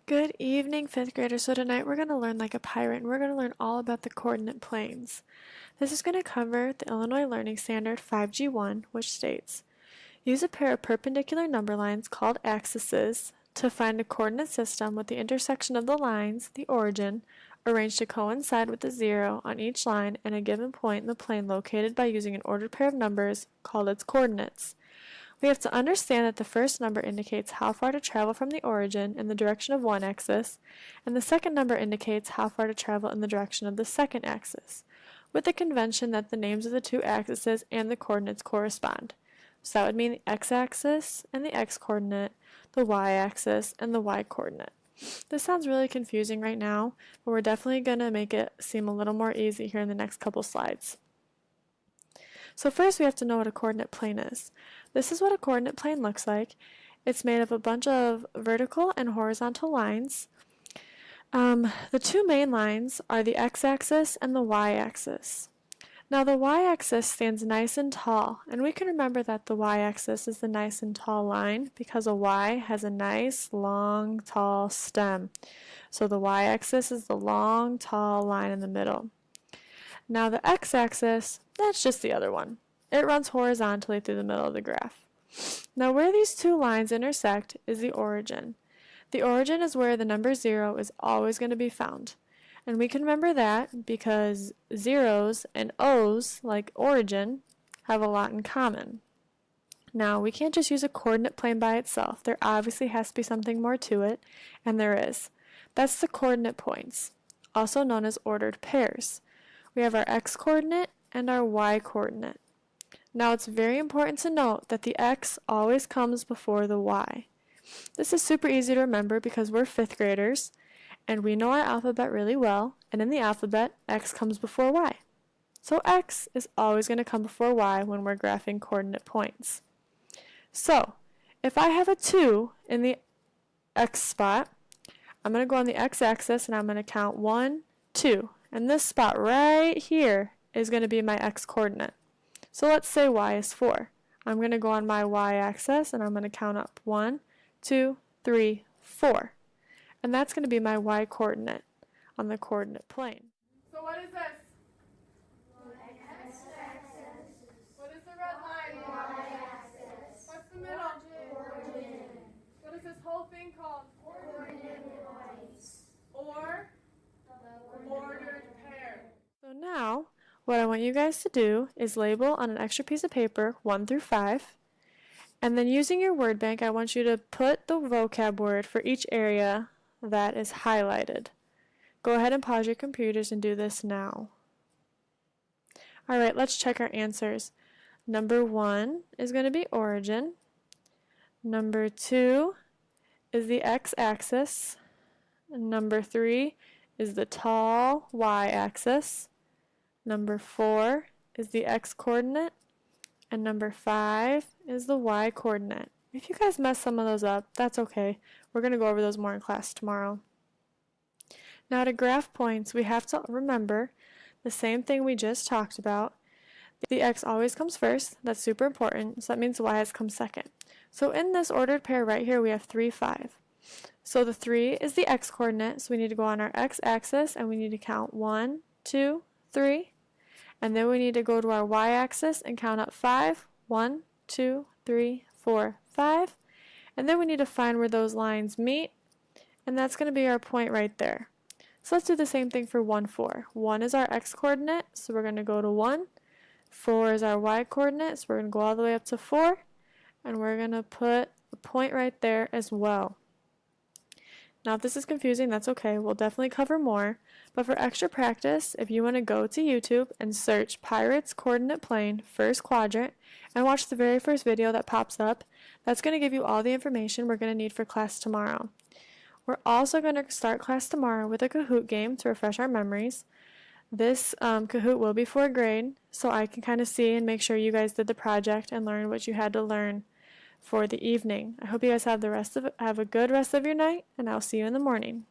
Good evening, 5th graders. So tonight we're going to learn like a pirate and we're going to learn all about the coordinate planes. This is going to cover the Illinois Learning Standard 5G1, which states, use a pair of perpendicular number lines called axes to find a coordinate system with the intersection of the lines, the origin, arranged to coincide with the 0 on each line and a given point in the plane located by using an ordered pair of numbers called its coordinates. We have to understand that the first number indicates how far to travel from the origin in the direction of one axis, and the second number indicates how far to travel in the direction of the second axis, with the convention that the names of the two axes and the coordinates correspond. So that would mean the x-axis and the x-coordinate, the y-axis and the y-coordinate. This sounds really confusing right now, but we're definitely going to make it seem a little more easy here in the next couple slides. So first we have to know what a coordinate plane is. This is what a coordinate plane looks like. It's made of a bunch of vertical and horizontal lines. The two main lines are the x-axis and the y-axis. Now the y-axis stands nice and tall, and we can remember that the y-axis is the nice and tall line because a y has a nice, long, tall stem. So the y-axis is the long, tall line in the middle. Now the x-axis, that's just the other one. It runs horizontally through the middle of the graph. Now where these two lines intersect is the origin. The origin is where the number 0 is always going to be found. And we can remember that because zeros and O's, like origin, have a lot in common. Now we can't just use a coordinate plane by itself. There obviously has to be something more to it, and there is. That's the coordinate points, also known as ordered pairs. We have our x-coordinate and our y-coordinate. Now it's very important to note that the x always comes before the y. This is super easy to remember because we're 5th graders and we know our alphabet really well, and in the alphabet x comes before y. So x is always going to come before y when we're graphing coordinate points. So if I have a 2 in the x spot, I'm going to go on the x-axis and I'm going to count 1, 2. And this spot right here is going to be my x-coordinate. So let's say y is 4. I'm going to go on my y-axis and I'm going to count up 1, 2, 3, 4. And that's going to be my y-coordinate on the coordinate plane. So what is this? X-axis. What is the red line? Y-axis. What's the middle? Origin. What is this whole thing called? Coordinate points. Or The ordered pair. So now, what I want you guys to do is label on an extra piece of paper 1 through 5, and then using your word bank, I want you to put the vocab word for each area that is highlighted. Go ahead and pause your computers and do this now. Alright, let's check our answers. Number 1 is going to be origin. Number 2 is the x-axis. Number 3 is the tall y-axis. Number 4 is the x-coordinate. And number 5 is the y-coordinate. If you guys mess some of those up, that's okay. We're going to go over those more in class tomorrow. Now to graph points, we have to remember the same thing we just talked about. The x always comes first. That's super important. So that means the y has come second. So in this ordered pair right here, we have 3, 5. So the 3 is the x-coordinate, so we need to go on our x-axis and we need to count 1, 2, 3. And then we need to go to our y-axis and count up 5. 1, 2, 3, 4, 5. And then we need to find where those lines meet, and that's going to be our point right there. So let's do the same thing for 1, 4. 1 is our x-coordinate, so we're going to go to 1. 4 is our y-coordinate, so we're going to go all the way up to 4. And we're going to put a point right there as well. Now if this is confusing, that's okay. We'll definitely cover more. But for extra practice, if you want to go to YouTube and search Pirates Coordinate Plane First Quadrant and watch the very first video that pops up, that's going to give you all the information we're going to need for class tomorrow. We're also going to start class tomorrow with a Kahoot game to refresh our memories. This Kahoot will be for a grade, so I can kind of see and make sure you guys did the project and learned what you had to learn for the evening. I hope you guys have a good rest of your night, and I'll see you in the morning.